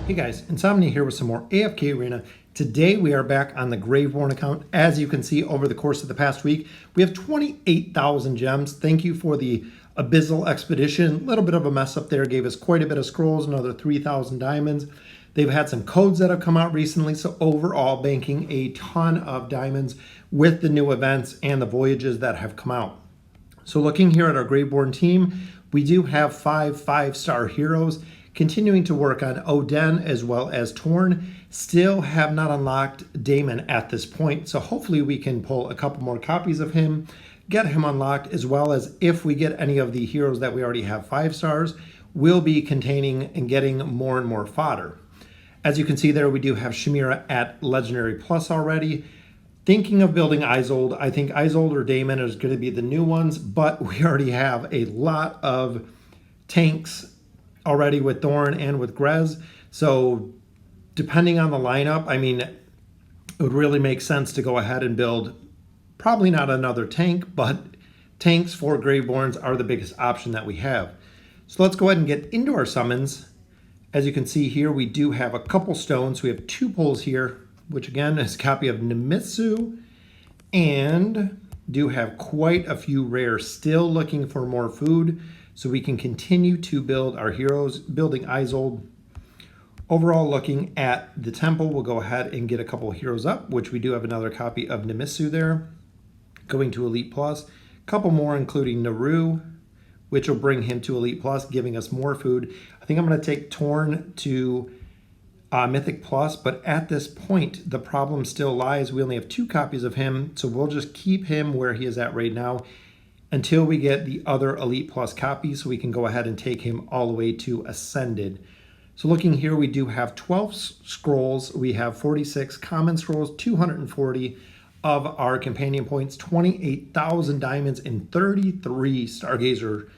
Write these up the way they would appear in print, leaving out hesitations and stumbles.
Hey guys, Insomnia here with some more AFK Arena. Today we are back on the Graveborn account. As you can see over the course of the past week, we have 28,000 gems. Thank you for the Abyssal Expedition. A little bit of a mess up there, gave us quite a bit of scrolls, another 3,000 diamonds. They've had some codes that have come out recently, so overall banking a ton of diamonds with the new events and the voyages that have come out. So looking here at our Graveborn team, we do have 5-star heroes. Continuing to work on Oden as well as Torn. Still have not unlocked Damon at this point, so hopefully we can pull a couple more copies of him, get him unlocked, as well as if we get any of the heroes that we already have 5 stars, we'll be containing and getting more and more fodder. As you can see there, we do have Shamira at Legendary Plus already. Thinking of building Isolde. I think Isolde or Damon is going to be the new ones, but we already have a lot of tanks already with Thorn and with Grez. So depending on the lineup, I mean, it would really make sense to go ahead and build probably not another tank, but tanks for Graveborns are the biggest option that we have. So let's go ahead and get into our summons. As you can see here, we do have a couple stones. We have 2 pulls here, which again is a copy of Nimitsu, and do have quite a few rares. Still looking for more food so we can continue to build our heroes, building Isolde. Overall, looking at the temple, we'll go ahead and get a couple of heroes up, which we do have another copy of Nimitsu there. Going to Elite Plus. A couple more, including Naru, which will bring him to Elite Plus, giving us more food. I think I'm going to take Torn to Mythic Plus, but at this point, the problem still lies. We only have 2 copies of him, so we'll just keep him where he is at right now until we get the other Elite Plus copy, so we can go ahead and take him all the way to Ascended. So looking here, we do have 12 scrolls. We have 46 common scrolls, 240 of our companion points, 28,000 diamonds, and 33 Stargazer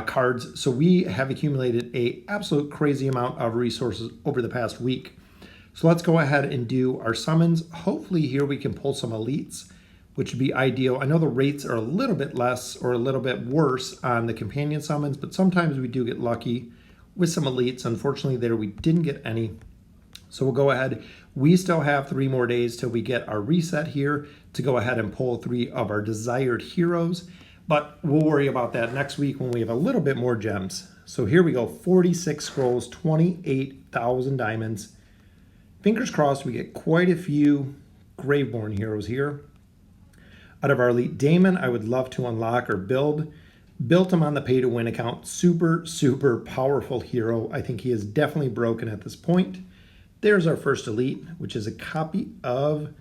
cards. So we have accumulated a absolute crazy amount of resources over the past week. So let's go ahead and do our summons. Hopefully here we can pull some elites, which would be ideal. I know the rates are a little bit less or a little bit worse on the companion summons, but sometimes we do get lucky with some elites. Unfortunately there we didn't get any. So we'll go ahead. We still have 3 more days till we get our reset here to go ahead and pull 3 of our desired heroes. But we'll worry about that next week when we have a little bit more gems. So here we go, 46 scrolls, 28,000 diamonds. Fingers crossed we get quite a few Graveborn heroes here. Out of our Elite Damon, I would love to unlock or build. Built him on the pay-to-win account. Super powerful hero. I think he is definitely broken at this point. There's our first Elite, which is a copy of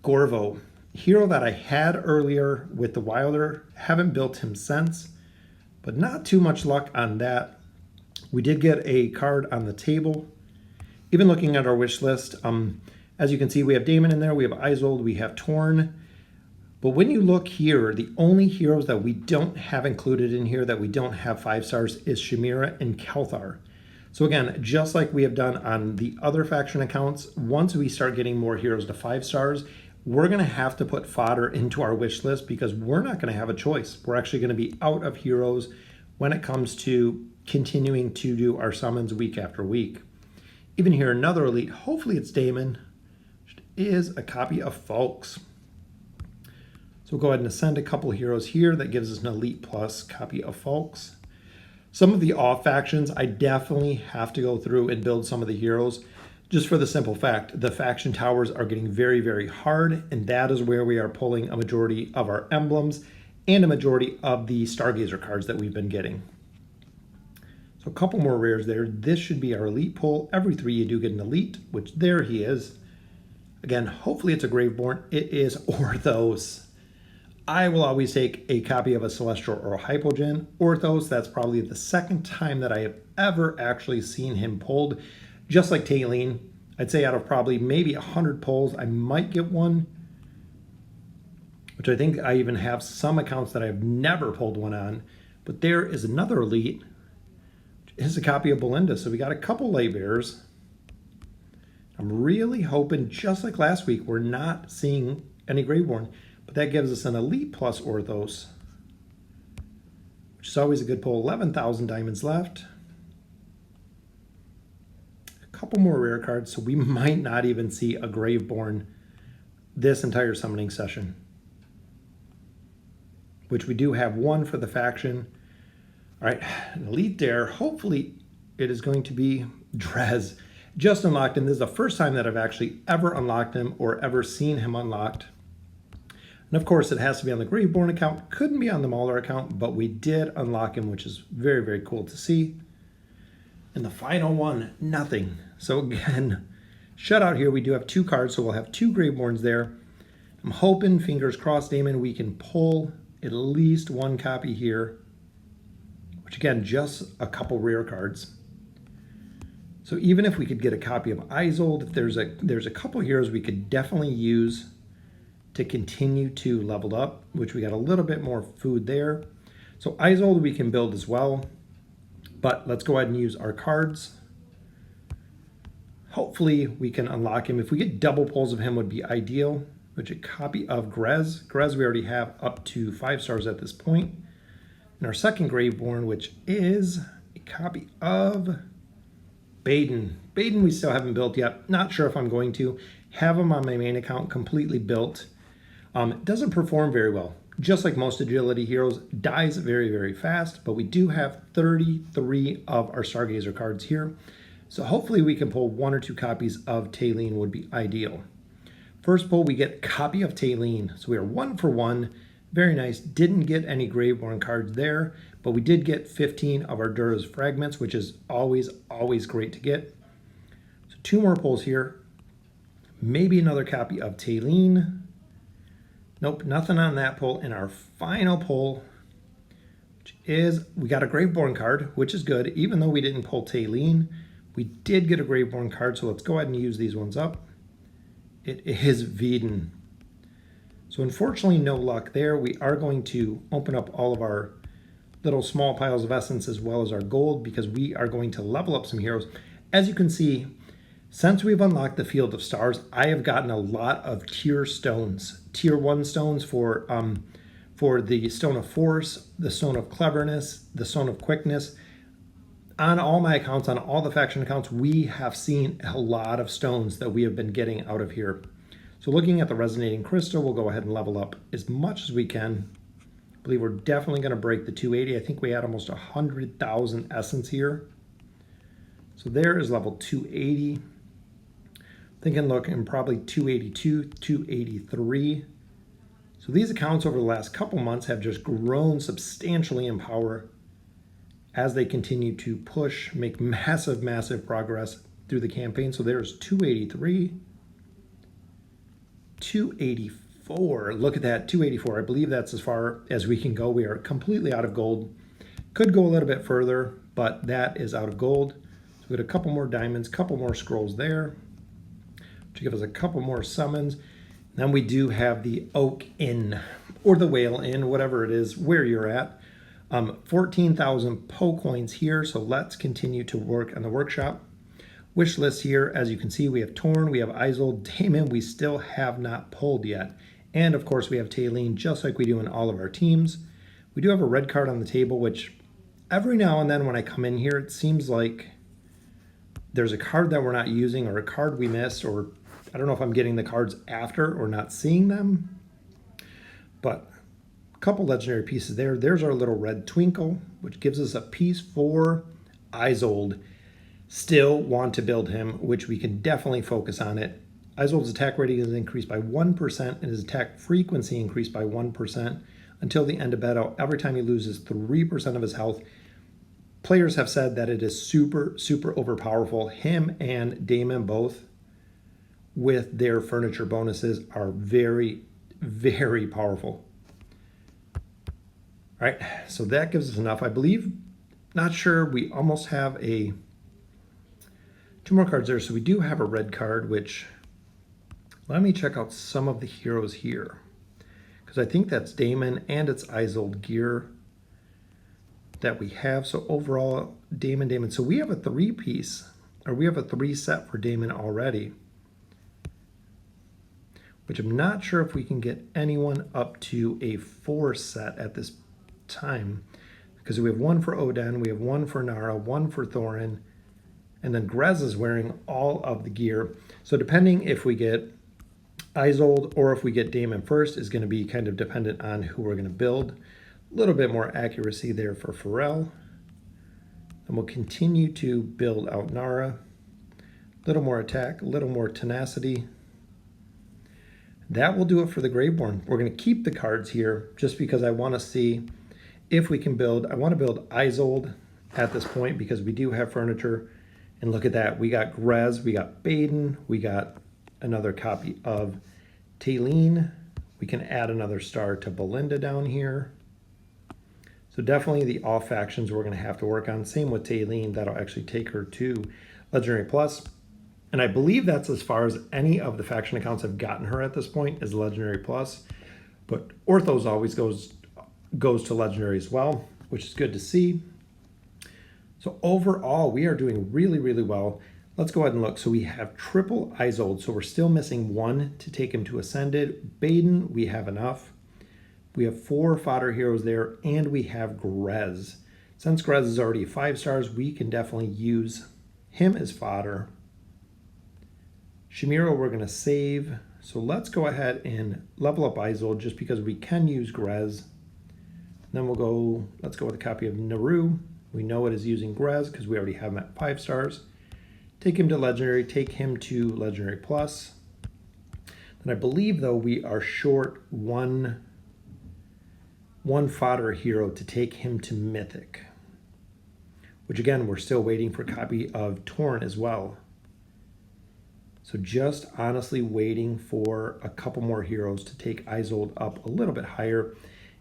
Gorvo. Hero that I had earlier with the Wilder. Haven't built him since, but not too much luck on that. We did get a card on the table. Even looking at our wish list, as you can see, we have Damon in there, we have Isolde, we have Torn. But when you look here, the only heroes that we don't have included in here that we don't have 5 stars is Shamira and Kelthar. So again, just like we have done on the other faction accounts, once we start getting more heroes to 5 stars, we're going to have to put fodder into our wish list because we're not going to have a choice. We're actually going to be out of heroes when it comes to continuing to do our summons week after week. Even here, another Elite, hopefully it's Damon, which is a copy of Folks. So we'll go ahead and ascend a couple heroes here. That gives us an Elite Plus copy of Folks. Some of the off factions, I definitely have to go through and build some of the heroes just for the simple fact the faction towers are getting very hard, and that is where we are pulling a majority of our emblems and a majority of the Stargazer cards that we've been getting. So a couple more rares there. This should be our Elite pull. Every 3 you do get an Elite, which there he is. Again, hopefully it's a Graveborn. It is Orthos. I will always take a copy of a Celestial or a Hypogean. Orthos, that's probably the 2nd time that I have ever actually seen him pulled. Just like Taylene, I'd say out of probably maybe 100 pulls, I might get one. Which I think I even have some accounts that I've never pulled one on. But there is another Elite. Which is a copy of Belinda. So we got a couple Light Bearers. I'm really hoping, just like last week, we're not seeing any Graveborn. But that gives us an Elite Plus Orthos, which is always a good pull. 11,000 diamonds left. couple more rare cards, so we might not even see a Graveborn this entire summoning session. Which we do have one for the faction. All right, an Elite Dare. Hopefully it is going to be Drez. Just unlocked him. This is the first time that I've actually ever unlocked him or ever seen him unlocked. And of course, it has to be on the Graveborn account. Couldn't be on the Mauler account, but we did unlock him, which is very, very cool to see. And the final one, nothing. So again, shutout here. We do have 2 cards, so we'll have 2 Graveborns there. I'm hoping, fingers crossed, Damon, we can pull at least 1 copy here. Which again, just a couple rare cards. So even if we could get a copy of Isolde, if there's a couple heroes we could definitely use to continue to level up, which we got a little bit more food there. So Isolde we can build as well, but let's go ahead and use our cards. Hopefully we can unlock him. If we get double pulls of him would be ideal, which a copy of Grez. Grez we already have up to 5 stars at this point. And our second Graveborn, which is a copy of Baden. Baden we still haven't built yet. Not sure if I'm going to. Have him on my main account completely built. It doesn't perform very well. Just like most agility heroes, dies very, very fast, but we do have 33 of our Stargazer cards here. So hopefully we can pull 1 or 2 copies of Taylene would be ideal. First pull, we get a copy of Taylene. So we are 1 for 1. Very nice. Didn't get any Graveborn cards there, but we did get 15 of our Dura's fragments, which is always, always great to get. So 2 more pulls here. Maybe another copy of Taylene. Nope, nothing on that pull. And our final pull, which is, we got a Graveborn card, which is good. Even though we didn't pull Taylene, we did get a Graveborn card, so let's go ahead and use these ones up. It is Veden. So unfortunately, no luck there. We are going to open up all of our little small piles of essence as well as our gold because we are going to level up some heroes. As you can see, since we've unlocked the Field of Stars, I have gotten a lot of tier stones. Tier 1 stones for the Stone of Force, the Stone of Cleverness, the Stone of Quickness. On all my accounts, on all the faction accounts, we have seen a lot of stones that we have been getting out of here. So looking at the Resonating Crystal, we'll go ahead and level up as much as we can. I believe we're definitely going to break the 280. I think we had almost 100,000 essence here. So there is level 280. Thinking looking probably 282, 283. So these accounts over the last couple months have just grown substantially in power as they continue to push, make massive, massive progress through the campaign. So there's 283, 284. Look at that, 284. I believe that's as far as we can go. We are completely out of gold. Could go a little bit further, but that is out of gold. So we got a couple more diamonds, couple more scrolls there to give us a couple more summons. Then we do have the Oak Inn, or the Whale Inn, whatever it is, where you're at. 14,000 Poe coins here, so let's continue to work on the workshop. Wish list here, as you can see, we have Torn, we have Isolde, Damon, we still have not pulled yet. And of course we have Taylene, just like we do in all of our teams. We do have a red card on the table, which every now and then when I come in here, it seems like there's a card that we're not using or a card we missed, or I don't know if I'm getting the cards after or not seeing them. But a couple legendary pieces there. There's our little red Twinkle, which gives us a piece for Isolde. Still want to build him, which we can definitely focus on it. Isolde's attack rating is increased by 1% and his attack frequency increased by 1% until the end of battle. Every time he loses 3% of his health. Players have said that it is super, super overpowerful. Him and Damon both, with their furniture bonuses, are very, very powerful. All right, so that gives us enough. I believe, not sure, we almost have a 2 more cards there. So we do have a red card, which, let me check out some of the heroes here. Because I think that's Damon and it's Isolde gear that we have. So overall, Damon. So we have a 3-piece, or we have a 3 set for Damon already. Which I'm not sure if we can get anyone up to a 4 set at this time. Because we have 1 for Odin, we have 1 for Nara, 1 for Thorin, And then Grez is wearing all of the gear. So depending if we get Isolde or if we get Damon first is going to be kind of dependent on who we're going to build. A little bit more accuracy there for Pharrell. And we'll continue to build out Nara. A little more attack, a little more tenacity. That will do it for the Graveborn. We're going to keep the cards here just because I want to see if we can build. I want to build Isolde at this point because we do have furniture. And look at that. We got Grez, we got Baden, we got another copy of Taylene. We can add another star to Belinda down here. So definitely the off factions we're going to have to work on. Same with Taylene. That'll actually take her to Legendary Plus. And I believe that's as far as any of the faction accounts have gotten her at this point is Legendary Plus. But Orthos always goes to Legendary as well, which is good to see. So overall, we are doing really, really well. Let's go ahead and look. So we have triple Isolde. So we're still missing one to take him to Ascended. Baden, we have enough. We have 4 fodder heroes there, and we have Grez. Since Grez is already 5 stars, we can definitely use him as fodder. Shamiro, we're going to save. So let's go ahead and level up Isolde just because we can use Grez. Then let's go with a copy of Naru. We know it is using Grez because we already have him at 5 stars. Take him to Legendary, take him to Legendary Plus. Then I believe, though, we are short one fodder hero to take him to Mythic. Which, again, we're still waiting for a copy of Torn as well. So just honestly waiting for a couple more heroes to take Isolde up a little bit higher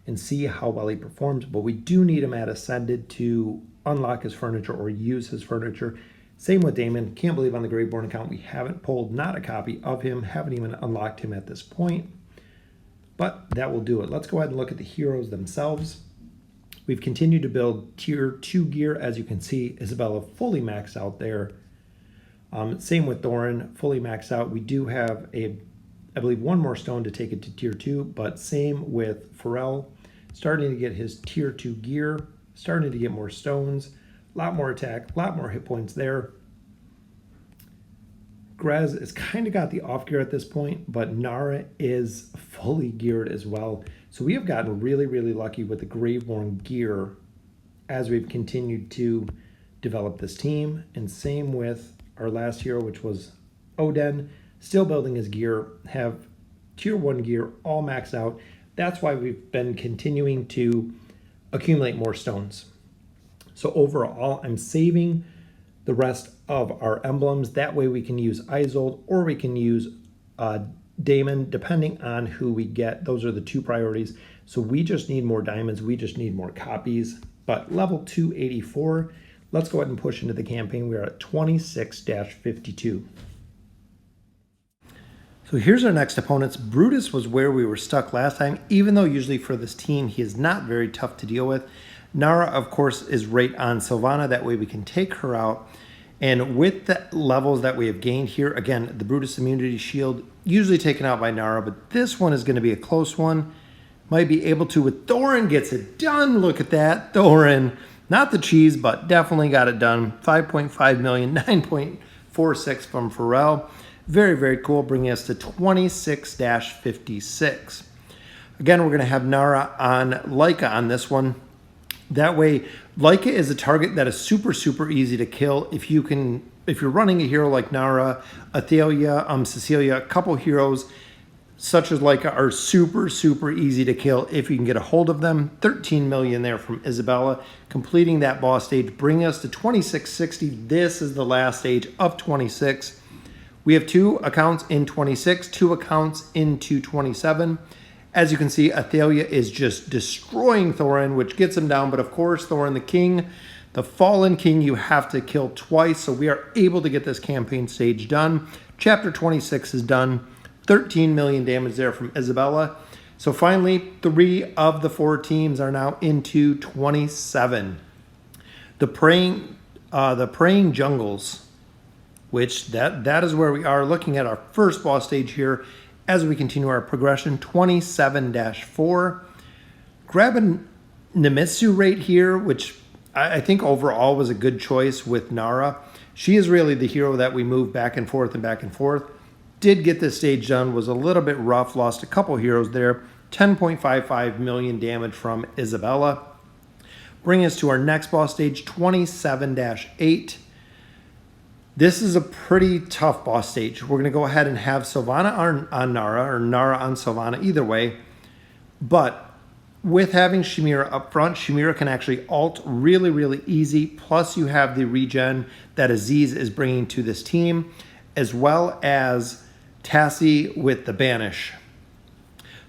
and see how well he performs. But we do need him at Ascended to unlock his furniture or use his furniture. Same with Damon. Can't believe on the Graveborn account we haven't pulled not a copy of him, haven't even unlocked him at this point. But that will do it. Let's go ahead and look at the heroes themselves. We've continued to build tier 2 gear. As you can see, Isabella fully maxed out there. Same with Thorin, fully maxed out. We do have I believe, one more stone to take it to tier 2, but same with Pharrell. Starting to get his tier 2 gear, starting to get more stones, a lot more attack, a lot more hit points there. Grez has kind of got the off gear at this point, but Nara is fully geared as well. So we have gotten really, really lucky with the Graveborn gear as we've continued to develop this team. And same with our last hero, which was Oden, still building his gear, have tier 1 gear all maxed out. That's why we've been continuing to accumulate more stones. So overall, I'm saving the rest of our emblems. That way we can use Isolde or we can use Damon, depending on who we get. Those are the 2 priorities. So we just need more diamonds. We just need more copies. But level 284, let's go ahead and push into the campaign. We are at 26-52. So here's our next opponents. Brutus was where we were stuck last time, even though usually for this team, he is not very tough to deal with. Nara, of course, is right on Sylvana. That way we can take her out. And with the levels that we have gained here, again, the Brutus immunity shield, usually taken out by Nara, but this one is going to be a close one. Might be able to with Thorin, gets it done. Look at that, Thorin. Not the cheese, but definitely got it done. 5.5 million, 9.46 from Pharrell. Very, very cool, bringing us to 26-56. Again, we're going to have Nara on Leica on this one. That way, Leica is a target that is super, super easy to kill. If you're running a hero like Nara, Athalia, Cecilia, a couple heroes such as Leica are super, super easy to kill if you can get a hold of them. 13 million there from Isabella, completing that boss stage, bringing us to 2660. This is the last stage of 26. We have 2 accounts in 26, 2 accounts into 27. As you can see, Athalia is just destroying Thorin, which gets him down. But of course, Thorin the king, the fallen king, you have to kill twice. So we are able to get this campaign stage done. Chapter 26 is done. 13 million damage there from Isabella. So finally, 3 of the 4 teams are now into 27. The praying jungles, which that is where we are looking at our first boss stage here as we continue our progression. 27-4. Grabbing Nemitsu right here, which I think overall was a good choice with Nara. She is really the hero that we move back and forth and back and forth. Did get this stage done, was a little bit rough, lost a couple heroes there. 10.55 million damage from Isabella. Bringing us to our next boss stage, 27-8. This is a pretty tough boss stage. We're going to go ahead and have Sylvana on Nara, or Nara on Sylvana, either way. But with having Chimera up front, Chimera can actually ult really, really easy. Plus you have the regen that Aziz is bringing to this team, as well as Tassie with the banish.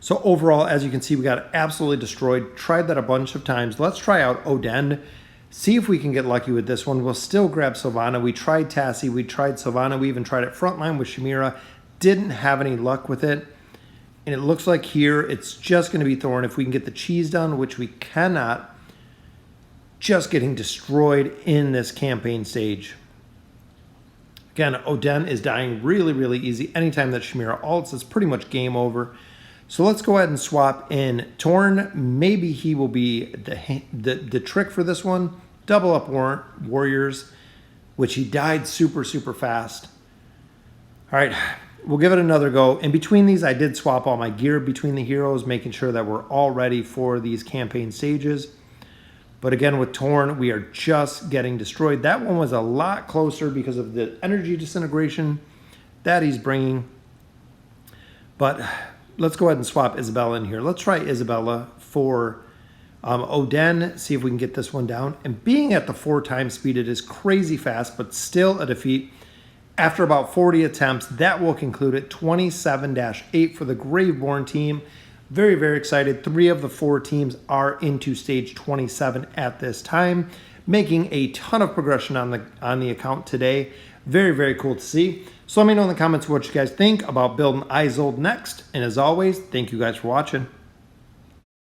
So overall, as you can see, we got absolutely destroyed. Tried that a bunch of times. Let's try out Oden. See if we can get lucky with this one. We'll still grab Sylvana. We tried Tassie. We tried Sylvana. We even tried it frontline with Chimera. Didn't have any luck with it. And it looks like here it's just going to be Thorn. If we can get the cheese done, which we cannot, just getting destroyed in this campaign stage. Again, Oden is dying really, really easy. Anytime that Chimera ults, it's pretty much game over. So let's go ahead and swap in Torn. Maybe he will be the trick for this one. Double up Warriors, which he died super, super fast. All right, we'll give it another go. In between these, I did swap all my gear between the heroes, making sure that we're all ready for these campaign stages. But again, with Torn, we are just getting destroyed. That one was a lot closer because of the energy disintegration that he's bringing. But let's go ahead and swap Isabella in here. Let's try Isabella for Oden, see if we can get this one down. And being at the 4x speed, it is crazy fast, but still a defeat. After about 40 attempts, that will conclude it. 27-8 for the Graveborn team. Very, very excited. 3 of the 4 teams are into stage 27 at this time, making a ton of progression on the account today. Very, very cool to see. So let me know in the comments what you guys think about building Isolde next. And as always, thank you guys for watching.